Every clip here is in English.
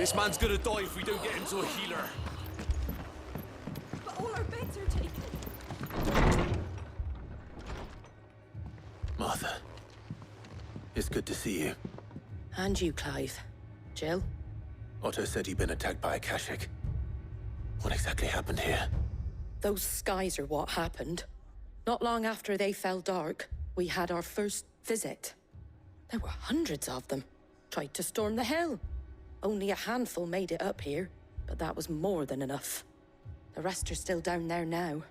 This man's gonna die if we don't get him to a healer. But all our beds are taken. Martha, it's good to see you. And you, Clive. Jill? Otto said you'd been attacked by a Akashic. What exactly happened here? Those skies are what happened. Not long after they fell dark, we had our first visit. There were hundreds of them. Tried to storm the hill. Only a handful made it up here, but that was more than enough. The rest are still down there now.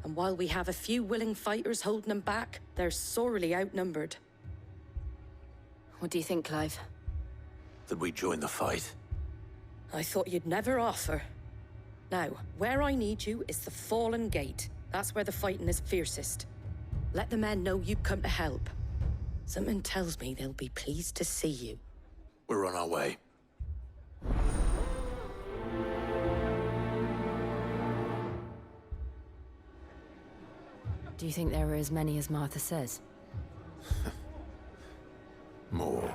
And while we have a few willing fighters holding them back, they're sorely outnumbered. What do you think, Clive? That we join the fight? I thought you'd never offer. Now, where I need you is the Fallen Gate. That's where the fighting is fiercest. Let the men know you've come to help. Something tells me they'll be pleased to see you. We're on our way. Do you think there were as many as Martha says? More.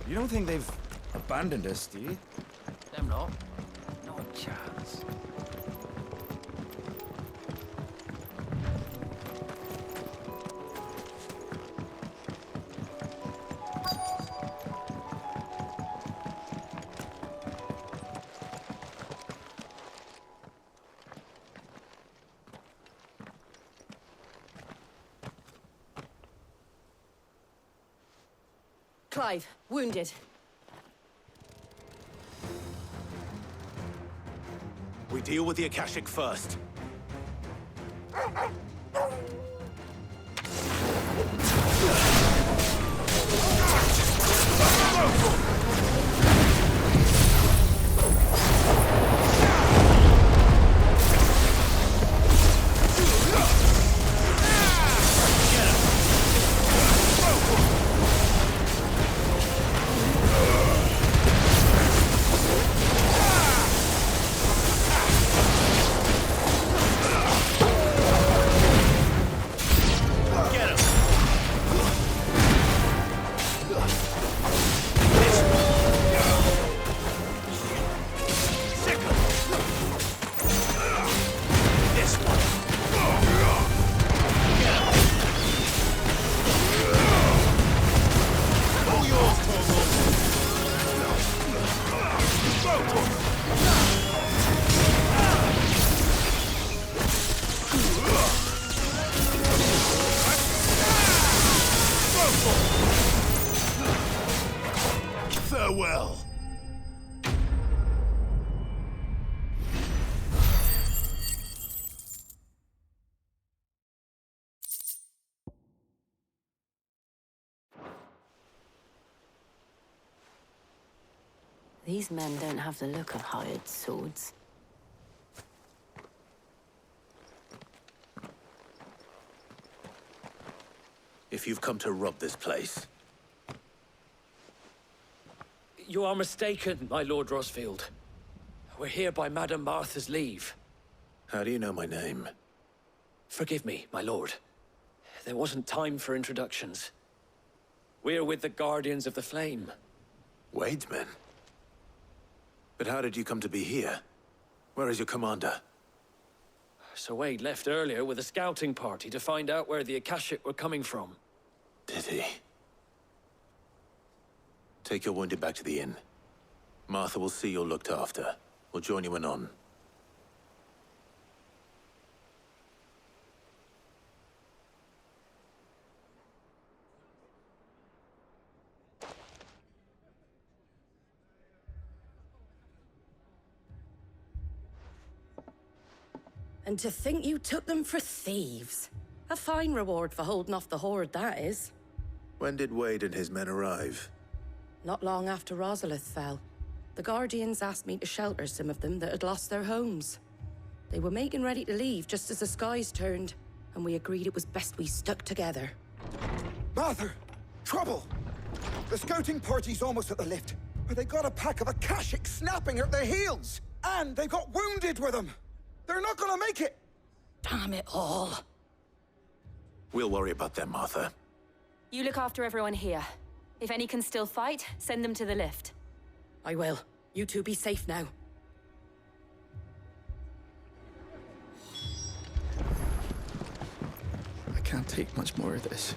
You don't think they've abandoned us, do you? Them not. Not a chance. Clive, wounded. We deal with the Akashic first. Farewell. These men don't have the look of hired swords. If you've come to rob this place, You are mistaken, my Lord Rosfield. We're here by Madame Martha's leave. how do you know my name? Forgive me, my lord. There wasn't time for introductions. We're with the Guardians of the Flame. Wade's men? But how did you come to be here? Where is your commander? Sir Wade left earlier with a scouting party to find out where the Akashic were coming from. Did he? Take your wounded back to the inn. Martha will see you're looked after. We'll join you anon. And to think you took them for thieves. A fine reward for holding off the horde, that is. When did Wade and his men arrive? Not long after Rosalith fell. The Guardians asked me to shelter some of them that had lost their homes. They were making ready to leave just as the skies turned, and we agreed it was best we stuck together. Martha! Trouble! The scouting party's almost at the lift, but they got a pack of Akashics snapping at their heels! And they got wounded with them! They're not gonna make it! Damn it all. We'll worry about them, Martha. You look after everyone here. If any can still fight, send them to the lift. I will. You two be safe now. I can't take much more of this.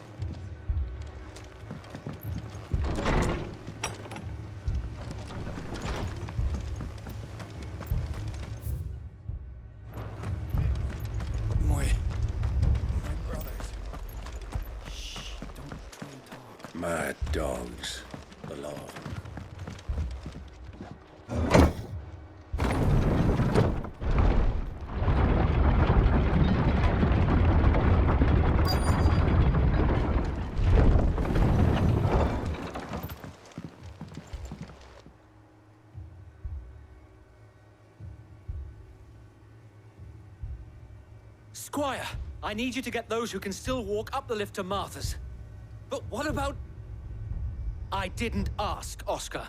My brothers. Shh, don't try and talk. Mad dogs, the law. Squire, I need you to get those who can still walk up the lift to Martha's. But what about... I didn't ask, Oscar.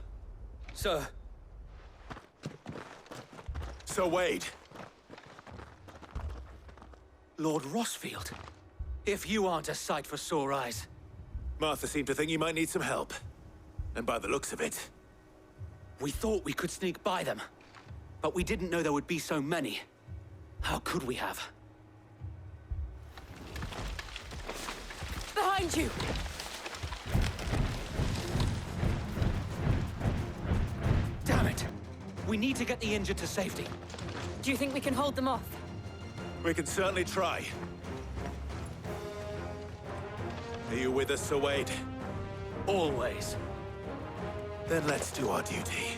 Sir. Sir Wade. Lord Rossfield. If you aren't a sight for sore eyes. Martha seemed to think you might need some help. And by the looks of it... We thought we could sneak by them. But we didn't know there would be so many. How could we have? Behind you! Damn it! We need to get the injured to safety. Do you think we can hold them off? We can certainly try. Are you with us, Sir Wade? Always. Then let's do our duty.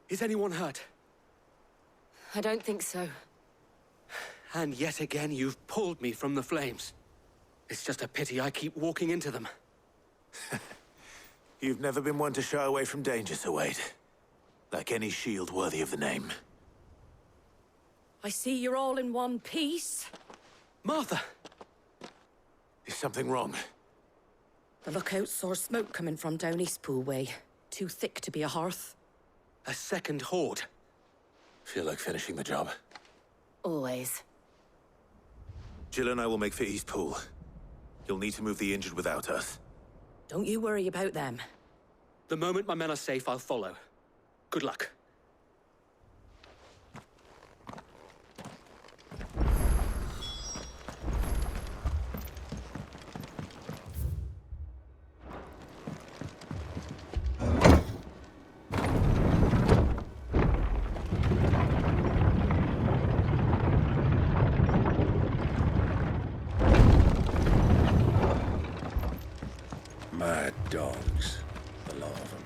Is anyone hurt? I don't think so. And yet again, you've pulled me from the flames. It's just a pity I keep walking into them. You've never been one to shy away from danger, Sir Wade. Like any shield worthy of the name. I see you're all in one piece. Martha! Is something wrong? The lookout saw smoke coming from down Eastpool way. Too thick to be a hearth. A second horde. Feel like finishing the job. Always. Jill and I will make for Eastpool. You'll need to move the injured without us. Don't you worry about them. The moment my men are safe, I'll follow. Good luck. Mad dogs, the law of them.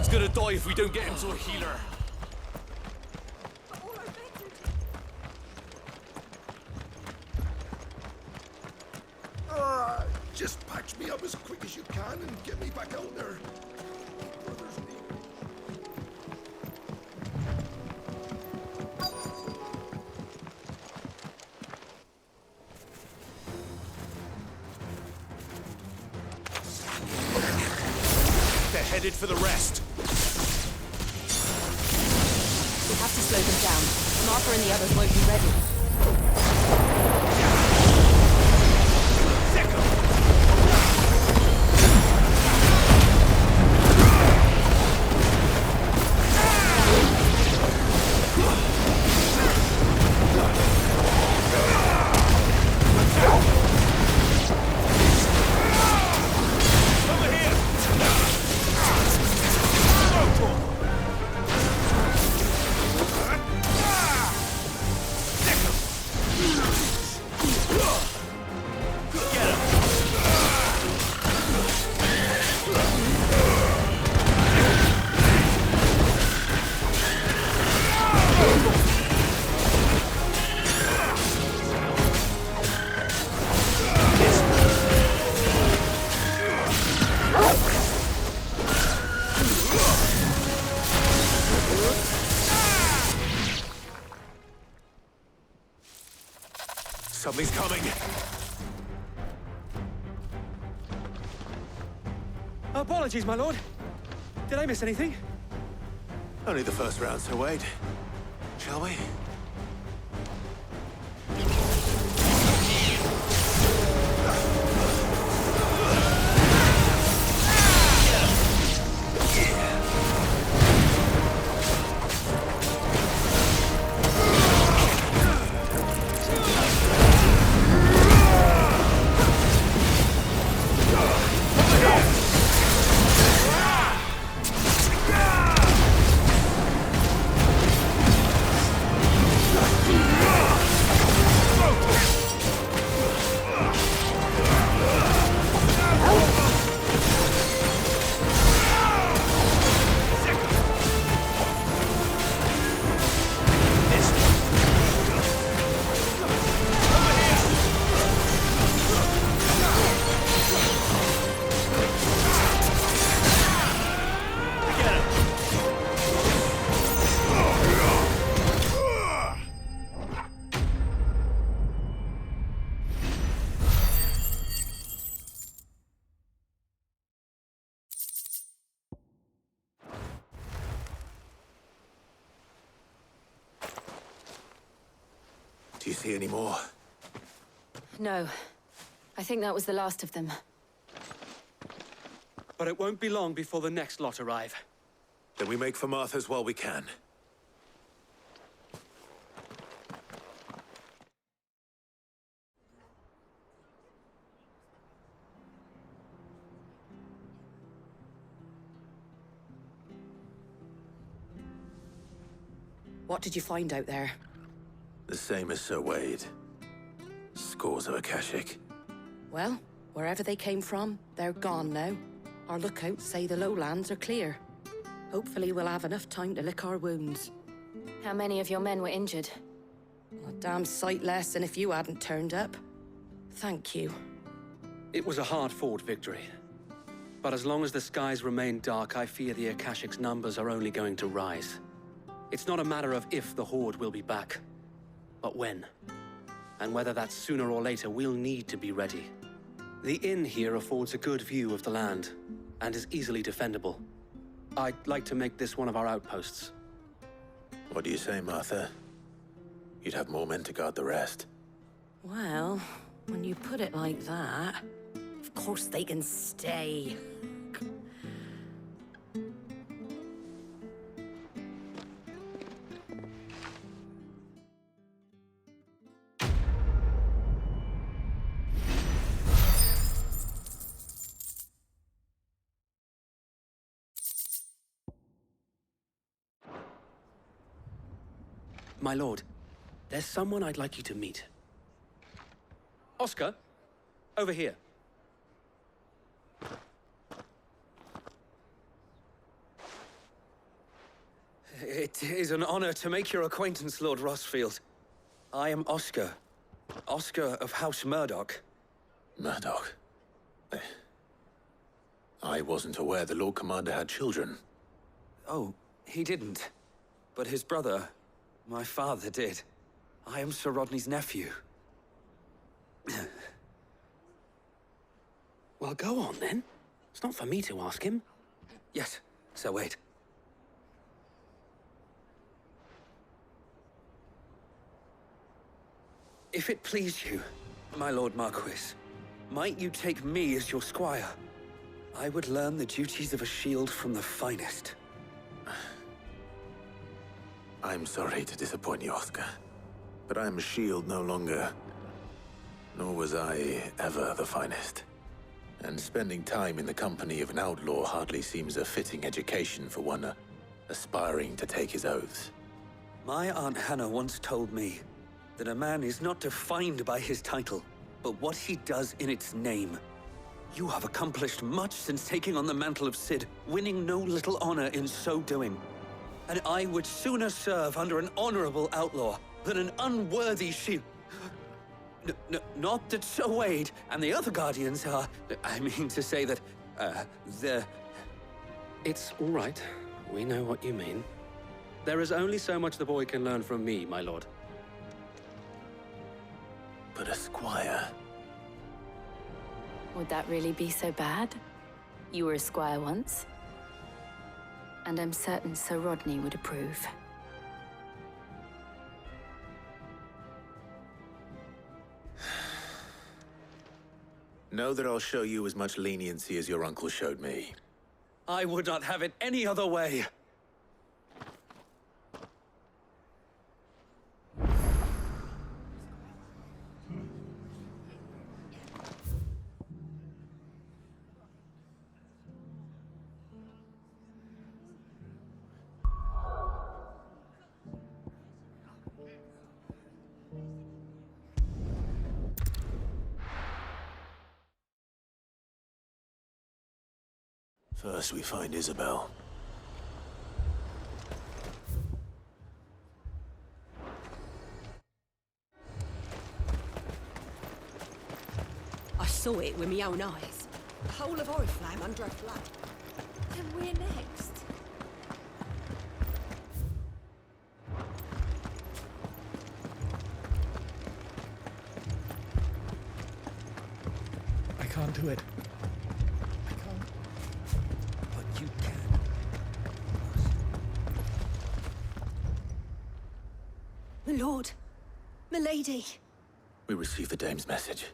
man's gonna die if we don't get him to a healer. Just patch me up as quick as you can and get me back out there. Brothers need me. They're headed for the rest. We have to slow them down. Martha and the others won't be ready. Something's coming. Apologies, my lord. Did I miss anything? Only the first round, so wait. Shall we? Do you see any more? No. I think that was the last of them. But it won't be long before the next lot arrive. Then we make for Martha's while we can. What did you find out there? The same as Sir Wade. Scores of Akashic. Well, wherever they came from, they're gone now. Our lookouts say the lowlands are clear. Hopefully we'll have enough time to lick our wounds. How many of your men were injured? A damn sight less than if you hadn't turned up. Thank you. It was a hard-fought victory. But as long as the skies remain dark, I fear the Akashic's numbers are only going to rise. It's not a matter of if the Horde will be back, but when. And whether that's sooner or later, we'll need to be ready. The inn here affords a good view of the land, and is easily defendable. I'd like to make this one of our outposts. What do you say, Martha? You'd have more men to guard the rest. Well, when you put it like that, of course they can stay. My lord, there's someone I'd like you to meet. Oscar, over here. It is an honor to make your acquaintance, Lord Rossfield. I am Oscar. Oscar of House Murdoch. Murdoch. I wasn't aware the Lord Commander had children. Oh, he didn't. But his brother, my father, did. I am Sir Rodney's nephew. Well, go on, then. It's not for me to ask him. Yes, Sir Wade. If it please you, my Lord Marquis, might you take me as your squire? I would learn the duties of a shield from the finest. I'm sorry to disappoint you, Oscar. But I am a shield no longer. Nor was I ever the finest. And spending time in the company of an outlaw hardly seems a fitting education for one aspiring to take his oaths. My Aunt Hannah once told me that a man is not defined by his title, but what he does in its name. You have accomplished much since taking on the mantle of Cid, winning no little honor in so doing. And I would sooner serve under an honorable outlaw than an unworthy shield. Not that Sir Wade and the other Guardians are... I mean to say that, they're... It's all right. We know what you mean. There is only so much the boy can learn from me, my lord. But a squire... Would that really be so bad? You were a squire once. And I'm certain Sir Rodney would approve. Know that I'll show you as much leniency as your uncle showed me. I would not have it any other way. First we find Isabel. I saw it with my own eyes. The whole of Oriflamme under a flag. Then we're next. I can't do it. I can't. But you can. My lord. My lady. We received the dame's message.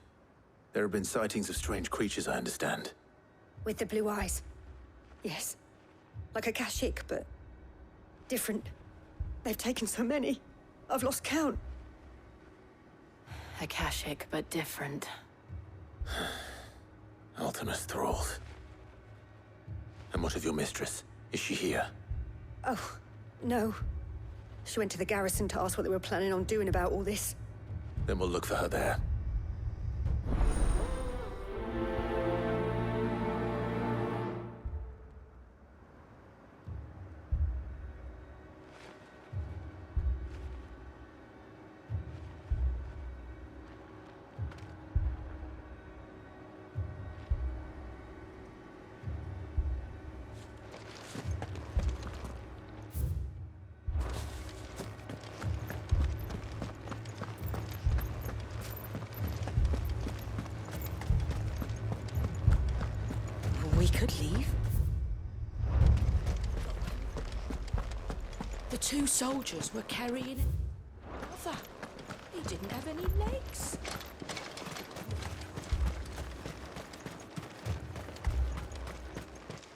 There have been sightings of strange creatures, I understand. With the blue eyes. Yes. Like a Kashik, but different. They've taken so many. I've lost count. Akashic, but different. Ultimus thralls. And what of your mistress? Is she here? Oh, no. She went to the garrison to ask what they were planning on doing about all this. Then we'll look for her there. We could leave. The two soldiers were carrying brother. He didn't have any legs.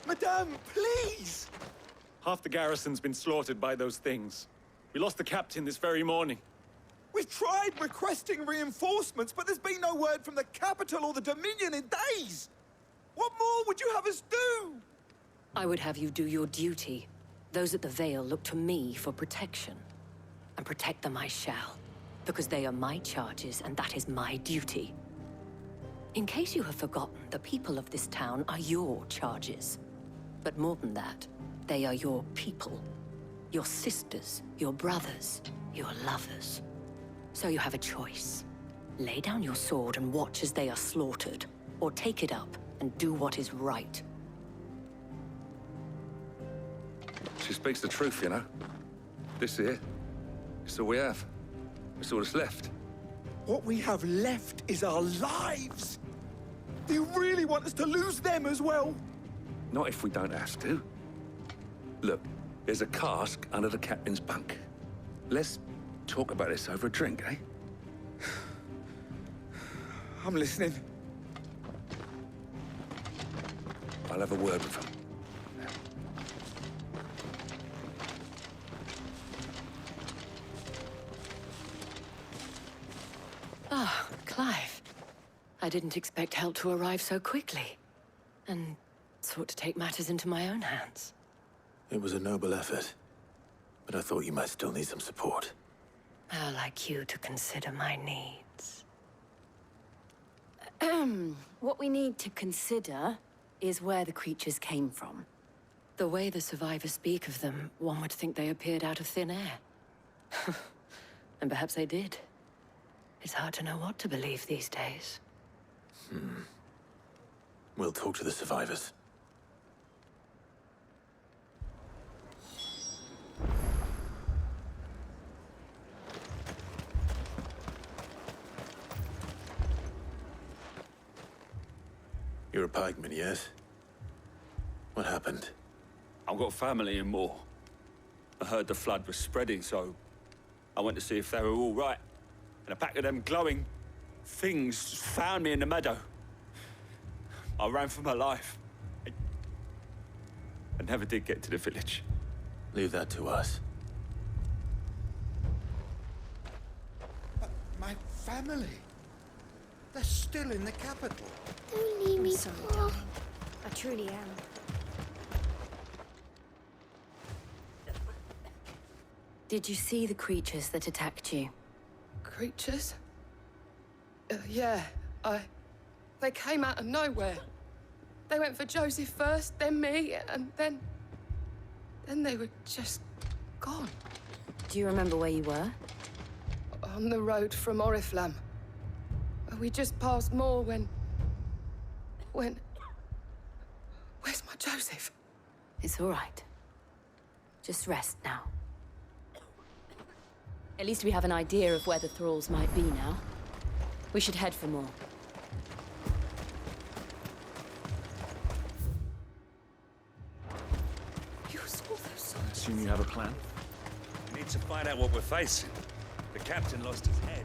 Madame, please! Half the garrison's been slaughtered by those things. We lost the captain this very morning. We've tried requesting reinforcements, but there's been no word from the capital or the Dominion in days! What more would you have us do? I would have you do your duty. Those at the Vale look to me for protection. And protect them I shall. Because they are my charges, and that is my duty. In case you have forgotten, the people of this town are your charges. But more than that, they are your people. Your sisters, your brothers, your lovers. So you have a choice. Lay down your sword and watch as they are slaughtered, or take it up and do what is right. She speaks the truth, you know. This here, it's all we have. It's all that's left. What we have left is our lives! Do you really want us to lose them as well? Not if we don't have to. Look, there's a cask under the captain's bunk. Let's talk about this over a drink, eh? I'm listening. I'll have a word with him. Ah, Clive. I didn't expect help to arrive so quickly. And sought to take matters into my own hands. It was a noble effort, but I thought you might still need some support. How like you to consider my needs. What we need to consider is where the creatures came from. The way the survivors speak of them, one would think they appeared out of thin air. And perhaps they did. It's hard to know what to believe these days. We'll talk to the survivors. You're a pikeman, yes? What happened? I've got family in Moor. I heard the flood was spreading, so I went to see if they were all right. And a pack of them glowing things found me in the meadow. I ran for my life. I never did get to the village. Leave that to us. My family. They're still in the capital. Don't leave me, sorry, Pa. darling. I truly am. Did you see the creatures that attacked you? Creatures? Yeah, they came out of nowhere. They went for Joseph first, then me, and then they were just gone. Do you remember where you were? On the road from Oriflamme. We just passed Moor when... Where's my Joseph? It's all right. Just rest now. At least we have an idea of where the thralls might be now. We should head for more. You saw those signs? Assume you have a plan? We need to find out what we're facing. The captain lost his head.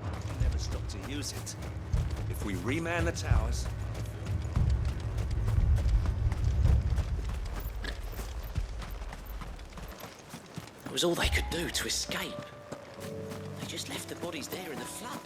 He never stopped to use it. If we reman the towers... It was all they could do to escape. They just left the bodies there in the flood.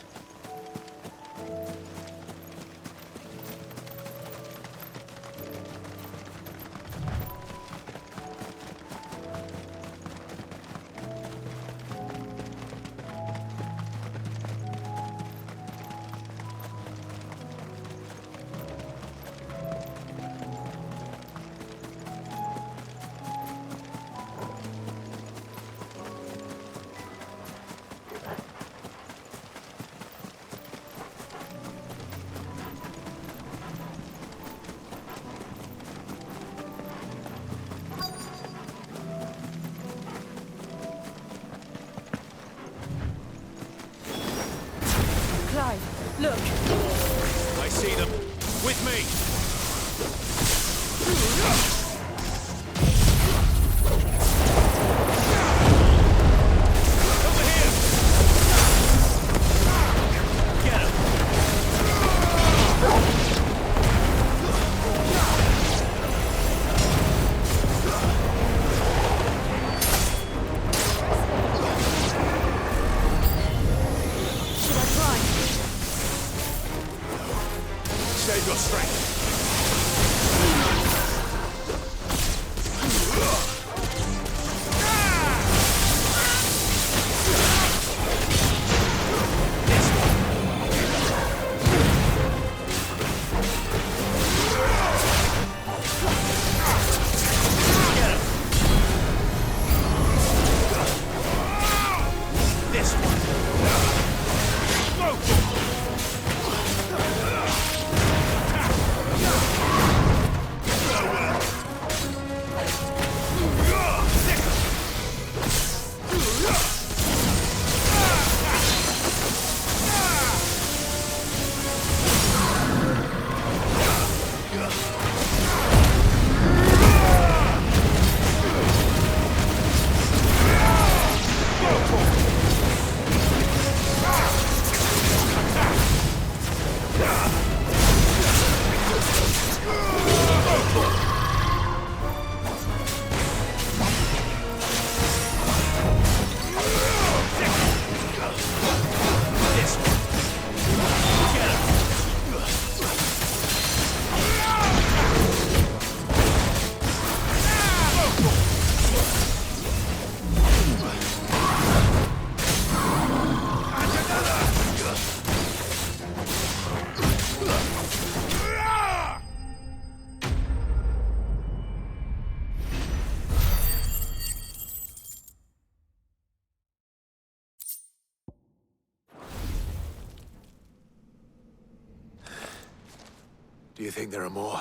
Do you think there are more?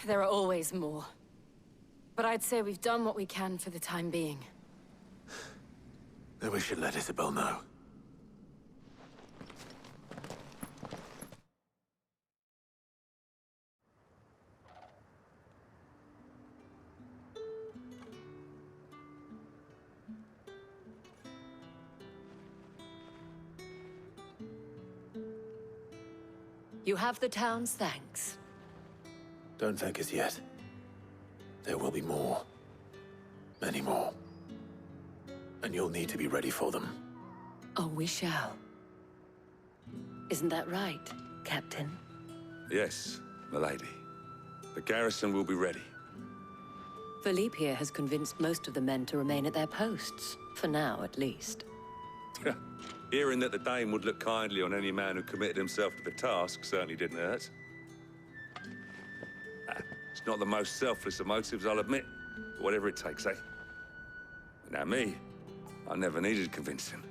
There are always more. But I'd say we've done what we can for the time being. Then we should let Isabel know. You have the town's thanks. Don't thank us yet. There will be more. Many more. And you'll need to be ready for them. Oh, we shall. Isn't that right, Captain? Yes, milady. The garrison will be ready. Philippe here has convinced most of the men to remain at their posts. For now, at least. Hearing that the Dane would look kindly on any man who committed himself to the task certainly didn't hurt. It's not the most selfless of motives, I'll admit. But whatever it takes, eh? Now me, I never needed convincing.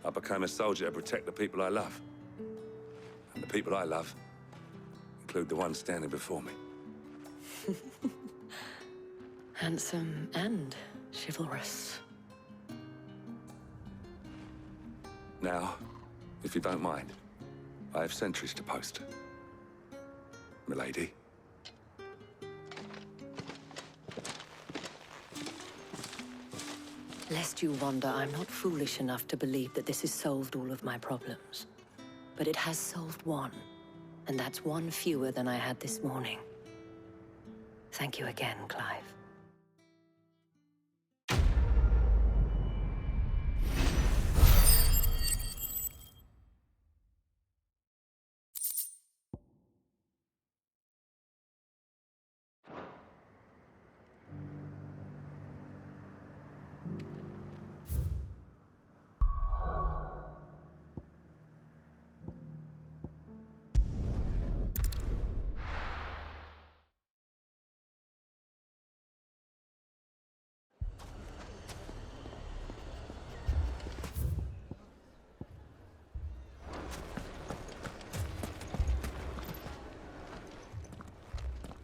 I became a soldier to protect the people I love. And the people I love include the ones standing before me. Handsome and chivalrous. Now, if you don't mind, I have sentries to post. Milady. Lest you wonder, I'm not foolish enough to believe that this has solved all of my problems. But it has solved one, and that's one fewer than I had this morning. Thank you again, Clive.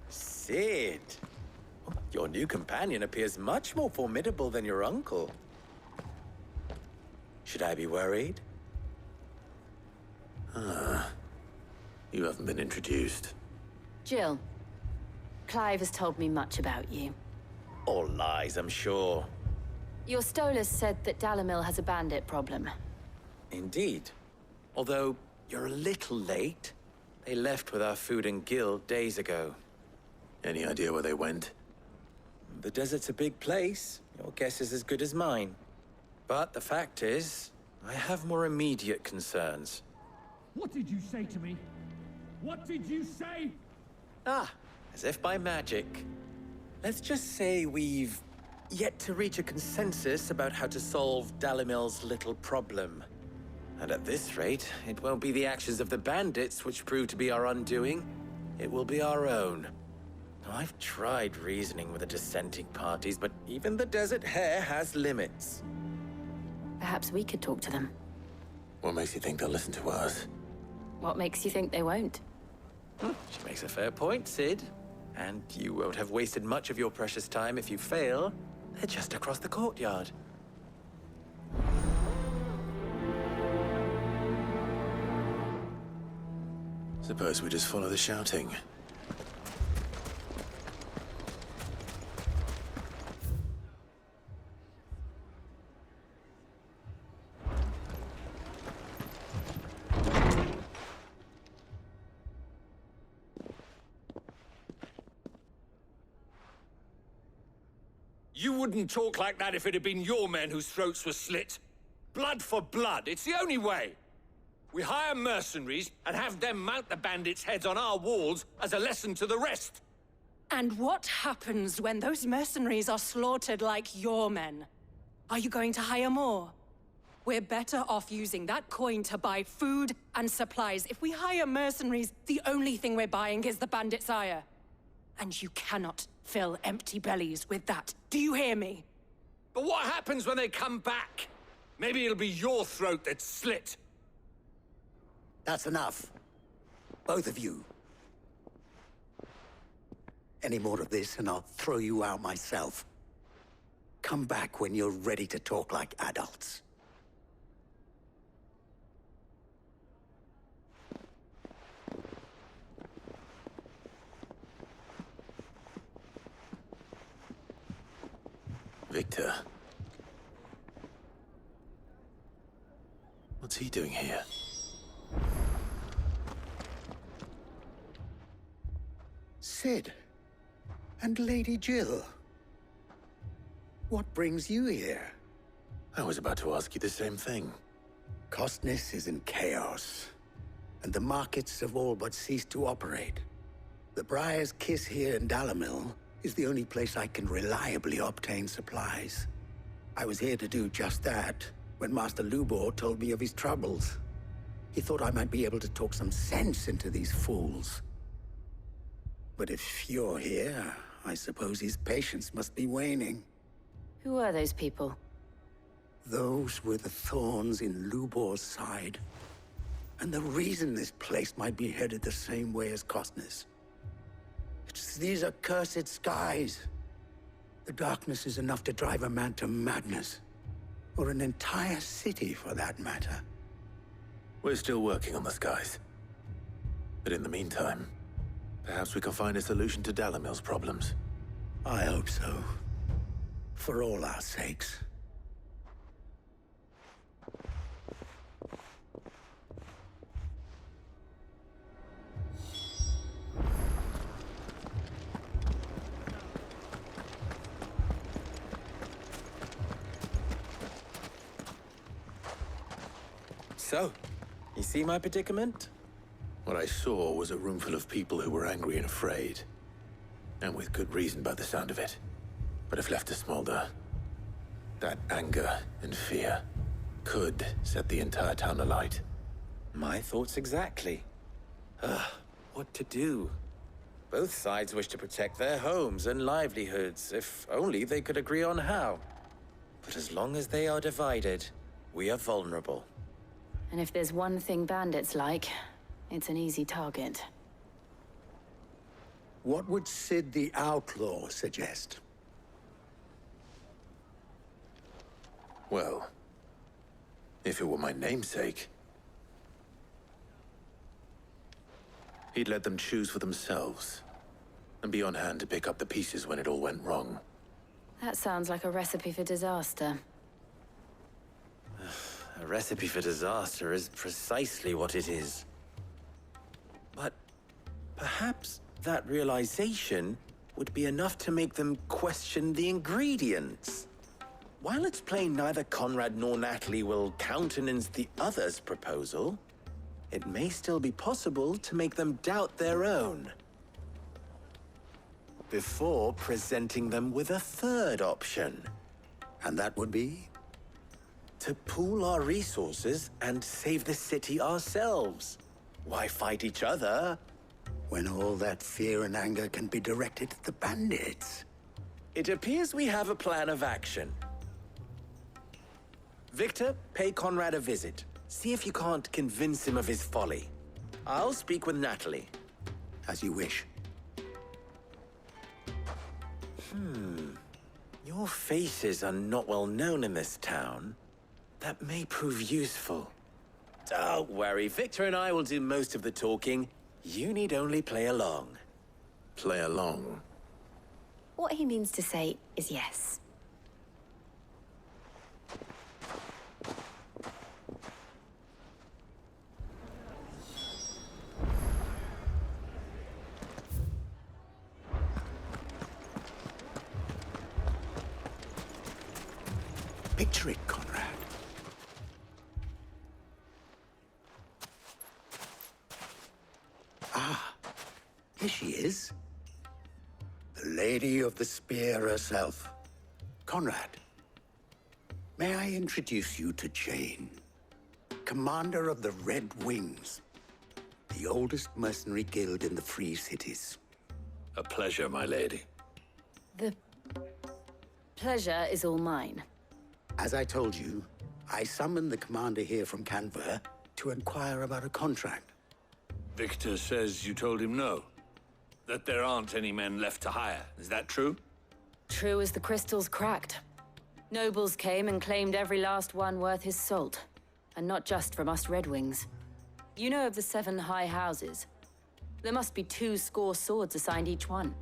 Sid! Your new companion appears much more formidable than your uncle. Should I be worried? You haven't been introduced. Jill, Clive has told me much about you. All lies, I'm sure. Your Stolas said that Dalimil has a bandit problem. Indeed. Although, you're a little late. They left with our food and guild days ago. Any idea where they went? The desert's a big place. Your guess is as good as mine. But the fact is, I have more immediate concerns. What did you say to me? What did you say? As if by magic. Let's just say we've yet to reach a consensus about how to solve Dalimil's little problem. And at this rate, it won't be the actions of the bandits which prove to be our undoing. It will be our own. I've tried reasoning with the dissenting parties, but even the Desert Hare has limits. Perhaps we could talk to them. What makes you think they'll listen to us? What makes you think they won't? She makes a fair point, Sid. And you won't have wasted much of your precious time if you fail. They're just across the courtyard. Suppose we just follow the shouting. You wouldn't talk like that if it had been your men whose throats were slit. Blood for blood, it's the only way. We hire mercenaries and have them mount the bandits' heads on our walls as a lesson to the rest. And what happens when those mercenaries are slaughtered like your men? Are you going to hire more? We're better off using that coin to buy food and supplies. If we hire mercenaries, the only thing we're buying is the bandits' ire. And you cannot fill empty bellies with that. Do you hear me? But what happens when they come back? Maybe it'll be your throat that's slit. That's enough. Both of you. Any more of this and I'll throw you out myself. Come back when you're ready to talk like adults. Victor. What's he doing here? Sid. And Lady Jill. What brings you here? I was about to ask you the same thing. Costness is in chaos, and the markets have all but ceased to operate. The Briar's Kiss here in Dalimil is the only place I can reliably obtain supplies. I was here to do just that when Master Lubor told me of his troubles. He thought I might be able to talk some sense into these fools. But if you're here, I suppose his patience must be waning. Who are those people? Those were the thorns in Lubor's side. And the reason this place might be headed the same way as Costness. It's these accursed skies. The darkness is enough to drive a man to madness. Or an entire city, for that matter. We're still working on the skies. But in the meantime, perhaps we can find a solution to Dalimil's problems. I hope so. For all our sakes. So, you see my predicament? What I saw was a room full of people who were angry and afraid. And with good reason by the sound of it. But if left to smolder, that anger and fear could set the entire town alight. My thoughts exactly. What to do? Both sides wish to protect their homes and livelihoods, if only they could agree on how. But as long as they are divided, we are vulnerable. And if there's one thing bandits like, it's an easy target. What would Sid the Outlaw suggest? Well, if it were my namesake, he'd let them choose for themselves, and be on hand to pick up the pieces when it all went wrong. That sounds like a recipe for disaster. A recipe for disaster is precisely what it is. But perhaps that realization would be enough to make them question the ingredients. While it's plain neither Conrad nor Natalie will countenance the other's proposal, it may still be possible to make them doubt their own. Before presenting them with a third option. And that would be? To pool our resources and save the city ourselves. Why fight each other? When all that fear and anger can be directed at the bandits. It appears we have a plan of action. Victor, pay Conrad a visit. See if you can't convince him of his folly. I'll speak with Natalie. As you wish. Your faces are not well known in this town. That may prove useful. Don't worry, Victor and I will do most of the talking. You need only play along. Play along? What he means to say is yes. Picture it, Conrad. Ah, here she is. The Lady of the Spear herself. Conrad, may I introduce you to Jane, commander of the Red Wings, the oldest mercenary guild in the Free Cities. A pleasure, my lady. The pleasure is all mine. As I told you, I summoned the commander here from Canver to inquire about a contract. Victor says you told him no. that there aren't any men left to hire. Is that true? True as the crystals cracked. Nobles came and claimed every last one worth his salt. And not just from us Red Wings. You know of the 7 high houses? There must be 2 swords assigned each one.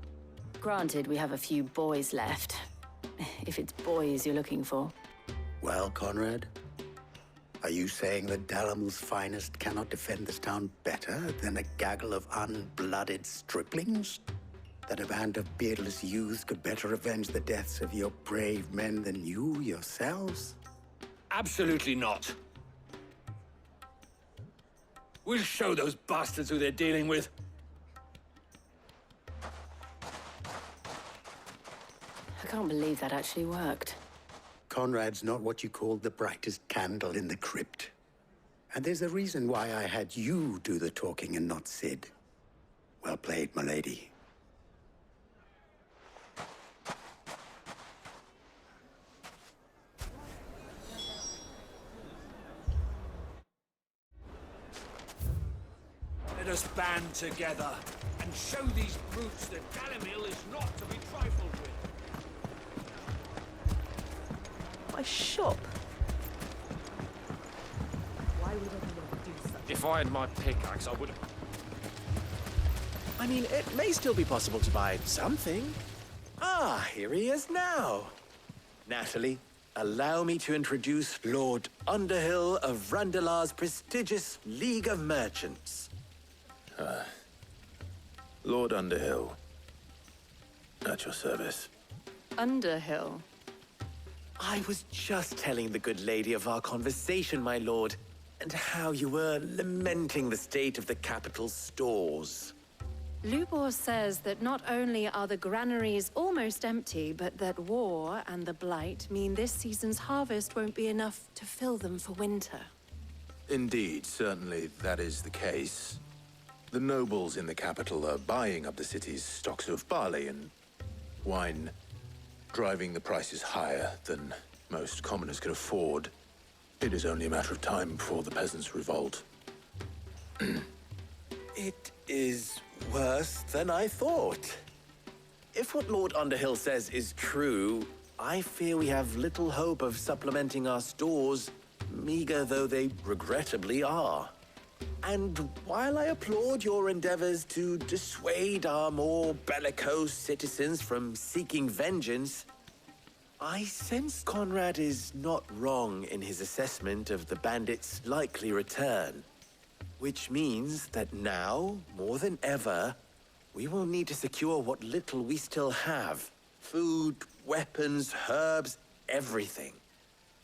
Granted, we have a few boys left. If it's boys you're looking for. Well, Conrad, are you saying that Dalimil's finest cannot defend this town better than a gaggle of unblooded striplings? That a band of beardless youths could better avenge the deaths of your brave men than you yourselves? Absolutely not. We'll show those bastards who they're dealing with. I can't believe that actually worked. Conrad's not what you call the brightest candle in the crypt. And there's a reason why I had you do the talking and not Sid. Well played, my lady. Let us band together and show these brutes that Dalimil is not to be trifled with. My shop? Why would anyone do such? If I had my pickaxe, I would have... I mean, it may still be possible to buy something. Ah, here he is now. Natalie, allow me to introduce Lord Underhill of Randalar's prestigious League of Merchants. Lord Underhill. At your service. Underhill? I was just telling the good lady of our conversation, my lord, and how you were lamenting the state of the capital's stores. Lubor says that not only are the granaries almost empty, but that war and the Blight mean this season's harvest won't be enough to fill them for winter. Indeed, certainly that is the case. The nobles in the capital are buying up the city's stocks of barley and wine, driving the prices higher than most commoners can afford. It is only a matter of time before the peasants revolt. It is worse than I thought. If what Lord Underhill says is true, I fear we have little hope of supplementing our stores, meager though they regrettably are. And while I applaud your endeavors to dissuade our more bellicose citizens from seeking vengeance, I sense Conrad is not wrong in his assessment of the bandits' likely return. Which means that now, more than ever, we will need to secure what little we still have. Food, weapons, herbs, everything.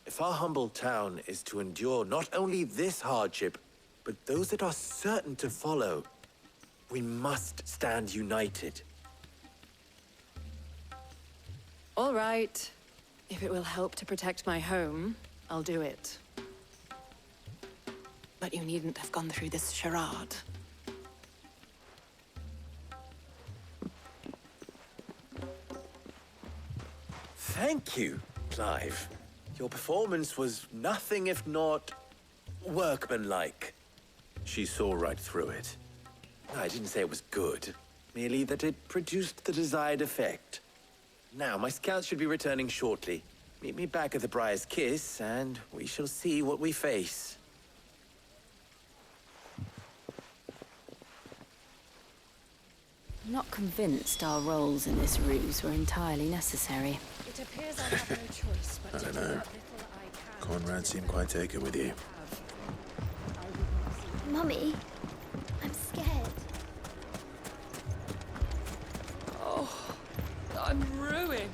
If our humble town is to endure not only this hardship, but those that are certain to follow, we must stand united. All right. If it will help to protect my home, I'll do it. But you needn't have gone through this charade. Thank you, Clive. Your performance was nothing if not workmanlike. She saw right through it. I didn't say it was good, merely that it produced the desired effect. Now, my scouts should be returning shortly. Meet me back at the Briar's Kiss, and we shall see what we face. I'm not convinced our roles in this ruse were entirely necessary. It appears I have no choice but I don't know. Conrad seemed quite taken with you. Mummy, I'm scared. Oh, I'm ruined.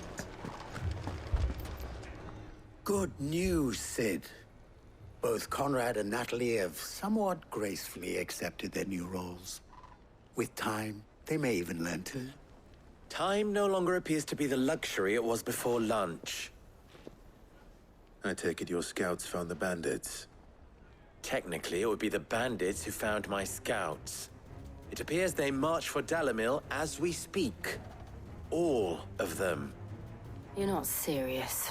Good news, Sid. Both Conrad and Natalie have somewhat gracefully accepted their new roles. With time, they may even learn to. Time no longer appears to be the luxury it was before lunch. I take it your scouts found the bandits. Technically, it would be the bandits who found my scouts. It appears they march for Dalimil as we speak. All of them. You're not serious.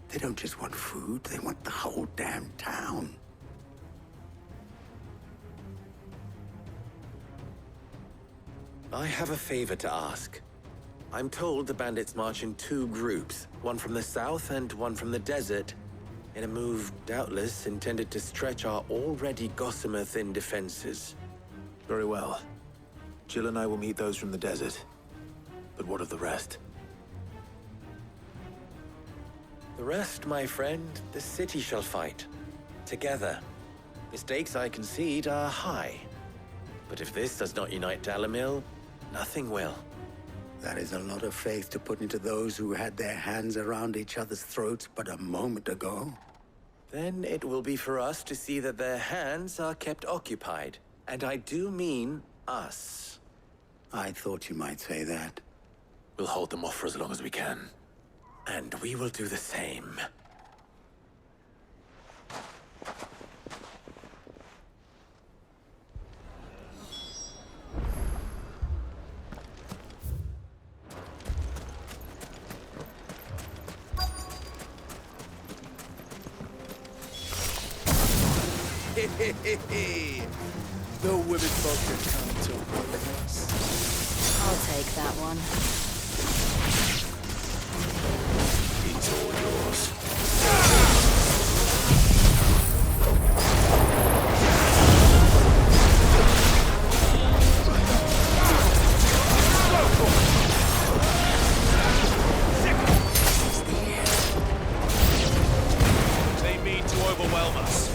They don't just want food, they want the whole damn town. I have a favor to ask. I'm told the bandits march in 2 groups, one from the south and one from the desert, in a move doubtless intended to stretch our already gossamer-thin defenses. Very well. Jill and I will meet those from the desert. But what of the rest? The rest, my friend, the city shall fight. Together. The stakes, I concede, are high. But if this does not unite Dalimil, nothing will. That is a lot of faith to put into those who had their hands around each other's throats but a moment ago. Then it will be for us to see that their hands are kept occupied. And I do mean us. I thought you might say that. We'll hold them off for as long as we can. And we will do the same. The women folk can't talk with us. I'll take that one. It's all yours. They mean to overwhelm us.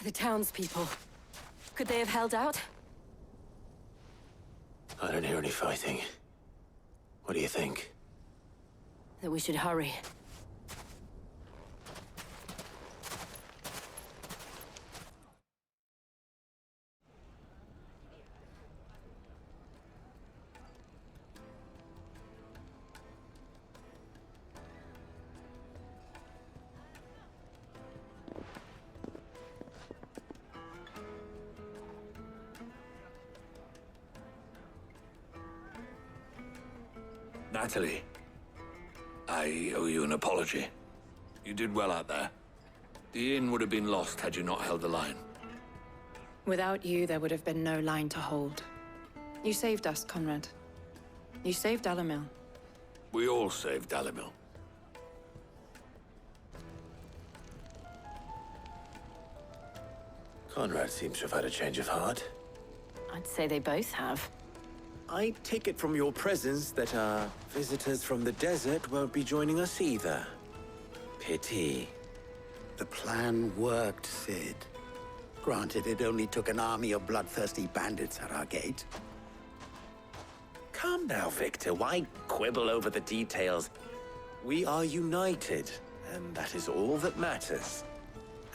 The townspeople. Could they have held out? I don't hear any fighting. What do you think? That we should hurry. Natalie, I owe you an apology. You did well out there. The inn would have been lost had you not held the line. Without you, there would have been no line to hold. You saved us, Conrad. You saved Dalimil. We all saved Dalimil. Conrad seems to have had a change of heart. I'd say they both have. I take it from your presence that our visitors from the desert won't be joining us either. Pity. The plan worked, Sid. Granted, it only took an army of bloodthirsty bandits at our gate. Calm now, Victor. Why quibble over the details? We are united, and that is all that matters.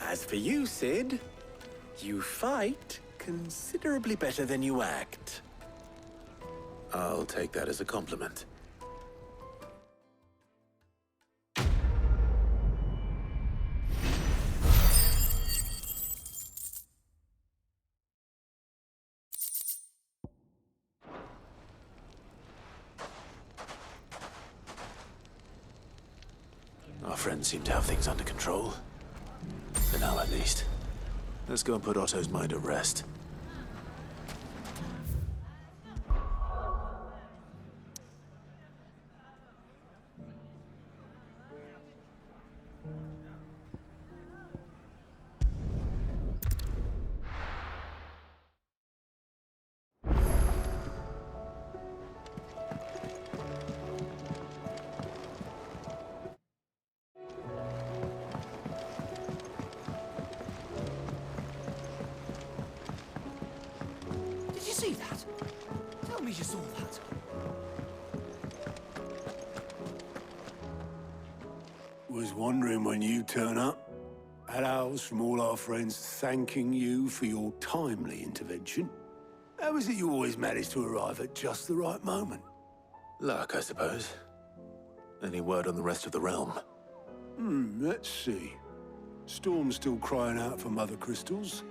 As for you, Sid, you fight considerably better than you act. I'll take that as a compliment. friends seem to have things under control. For now, at least. Let's go and put Otto's mind at rest. Did you see that? Tell me you saw that. Was wondering when you turn up. Had ours from all our friends thanking you for your timely intervention. How is it you always manage to arrive at just the right moment? Luck, I suppose. Any word on the rest of the realm? Let's see. Storm's still crying out for mother crystals.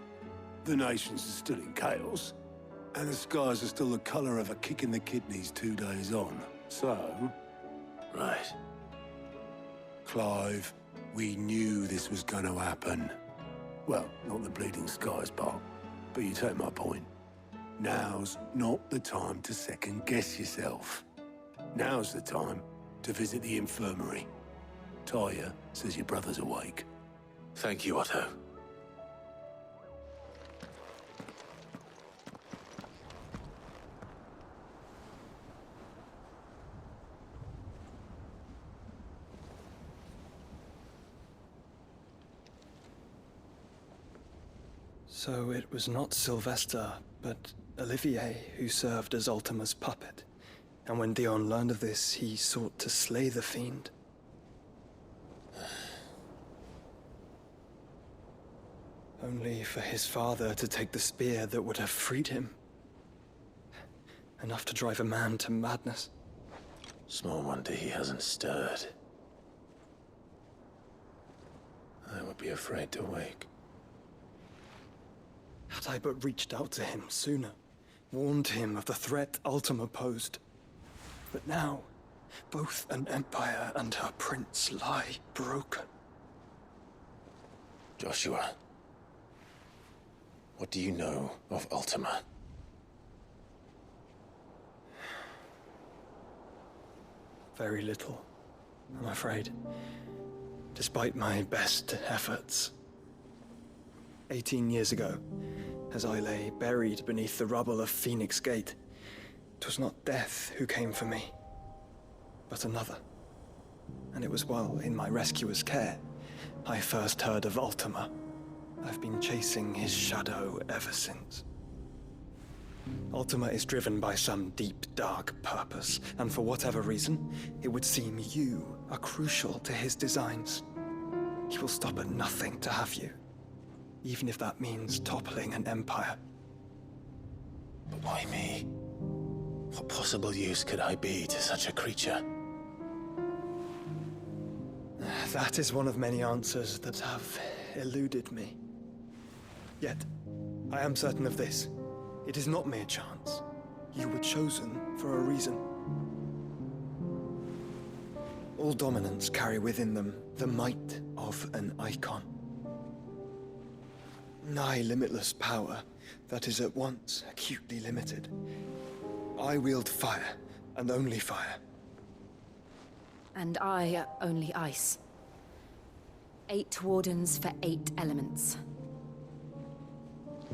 The nations are still in chaos. And the skies are still the color of a kick in the kidneys 2 days on. So... Right. Clive, we knew this was going to happen. Well, not the bleeding skies part, but you take my point. Now's not the time to second-guess yourself. Now's the time to visit the infirmary. Talia says your brother's awake. Thank you, Otto. So it was not Sylvester, but Olivier who served as Ultima's puppet. And when Dion learned of this, he sought to slay the fiend. Only for his father to take the spear that would have freed him. Enough to drive a man to madness. Small wonder he hasn't stirred. I would be afraid to wake. Had I but reached out to him sooner, warned him of the threat Ultima posed. But now, both an empire and her prince lie broken. Joshua, what do you know of Ultima? Very little, I'm afraid. Despite my best efforts. 18 years ago, as I lay buried beneath the rubble of Phoenix Gate, 'twas not death who came for me, but another. And it was while in my rescuer's care, I first heard of Ultima. I've been chasing his shadow ever since. Ultima is driven by some deep, dark purpose, and for whatever reason, it would seem you are crucial to his designs. He will stop at nothing to have you, even if that means toppling an empire. But why me? What possible use could I be to such a creature? That is one of many answers that have eluded me. Yet, I am certain of this. It is not mere chance. You were chosen for a reason. All dominants carry within them the might of an icon. Nigh limitless power that is at once acutely limited. I wield fire, and only fire. And I only ice. 8 wardens for 8 elements.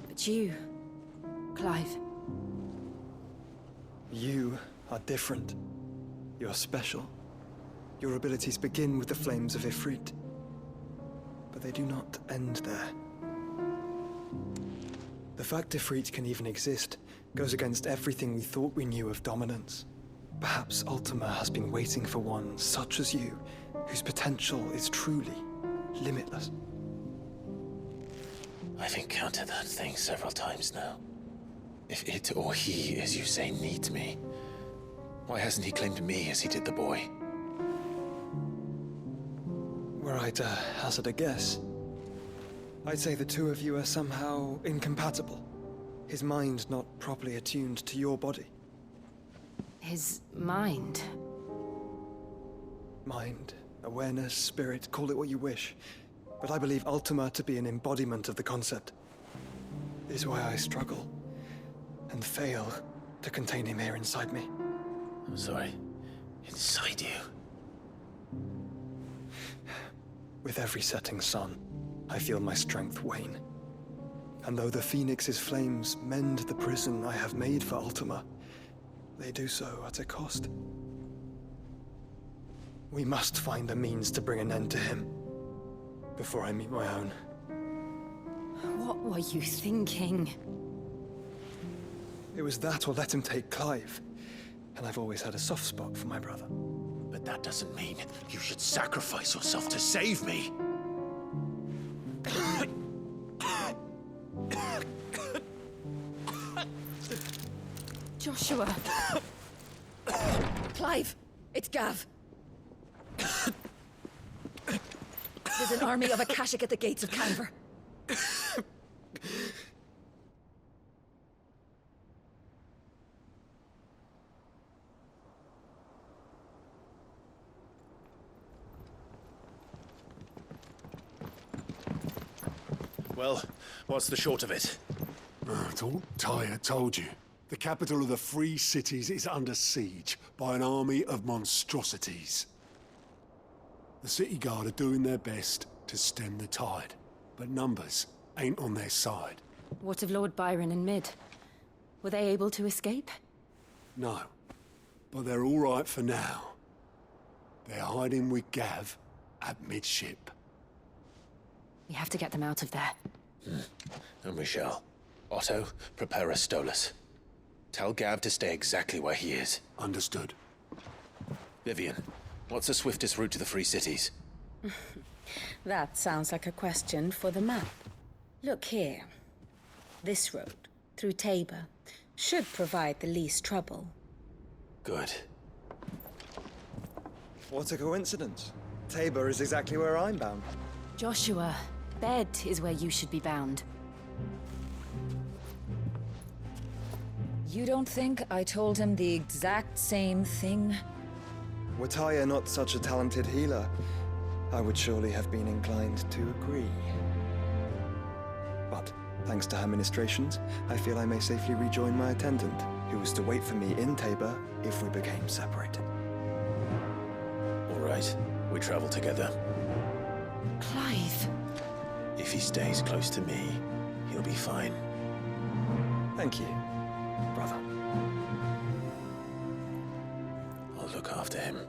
But you, Clive. You are different. You're special. Your abilities begin with the flames of Ifrit. But they do not end there. The fact Ifrit can even exist goes against everything we thought we knew of dominance. Perhaps Ultima has been waiting for one such as you, whose potential is truly limitless. I've encountered that thing several times now. If it or he, as you say, needs me, why hasn't he claimed me as he did the boy? Were I to hazard a guess, I'd say the two of you are somehow incompatible. His mind not properly attuned to your body. His mind? Mind awareness, spirit, call it what you wish. But I believe Ultima to be an embodiment of the concept. This is why I struggle and fail to contain him here inside me. I'm sorry. Inside you? With every setting sun, I feel my strength wane. And though the Phoenix's flames mend the prison I have made for Ultima, they do so at a cost. We must find a means to bring an end to him before I meet my own. What were you thinking? It was that or let him take Clive. And I've always had a soft spot for my brother. But that doesn't mean you should sacrifice yourself to save me. Joshua! Clive! It's Gav! There's an army of Akashic at the gates of Canver. Well, what's the short of it? It's all Tyre told you. The capital of the Free Cities is under siege by an army of monstrosities. The city guard are doing their best to stem the tide, but numbers ain't on their side. What of Lord Byron and Mid? Were they able to escape? No, but they're all right for now. They're hiding with Gav at midship. We have to get them out of there. And we shall. Otto, prepare a Stolas. Tell Gav to stay exactly where he is. Understood. Vivian, what's the swiftest route to the Free Cities? That sounds like a question for the map. Look here. This road, through Tabor, should provide the least trouble. Good. What a coincidence. Tabor is exactly where I'm bound. Joshua, bed is where you should be bound. You don't think I told him the exact same thing? Were Tyre not such a talented healer, I would surely have been inclined to agree. But, thanks to her ministrations, I feel I may safely rejoin my attendant, who was to wait for me in Tabor if we became separated. All right, we travel together. Clive! If he stays close to me, he'll be fine. Thank you, brother. I'll look after him.